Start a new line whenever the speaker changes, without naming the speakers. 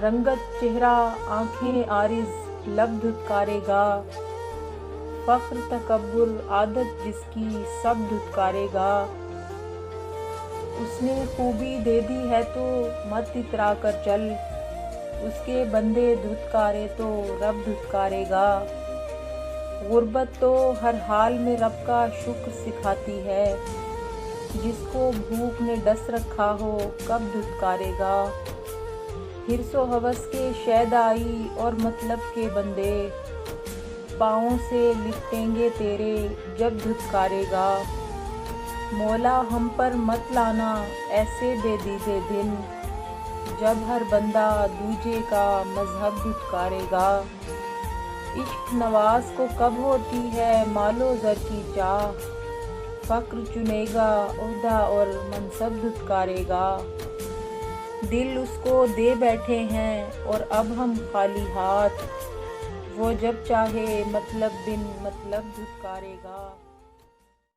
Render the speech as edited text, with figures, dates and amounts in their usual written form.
رنگت چہرہ آنکھیں عارض لب دھتکارے گا، فخر تکبر عادت جس کی سب دھتکارے گا۔ اس نے خوبی دے دی ہے تو مت اترا کر چل، اس کے بندے دھتکارے تو رب دھتکارے گا۔ غربت تو ہر حال میں رب کا شکر سکھاتی ہے، جس کو بھوک نے ڈس رکھا ہو کب دھتکارے گا۔ حرص و ہوس کے شیدائی اور مطلب کے بندے، پاؤں سے لپٹیں گے تیرے جب دھتکارے گا۔ مولا ہم پر مت لانا ایسے بے دیدے دن، جب ہر بندہ دوجے کا مذہب دھتکارے گا۔ عشق نواز کو کب ہوتی ہے مال و زر کی چاہ، فقر چنے گا عہدہ اور منصب دھتکارے گا۔ دل اس کو دے بیٹھے ہیں اور اب ہم خالی ہاتھ، وہ جب چاہے مطلب بن مطلب دھتکارے گا۔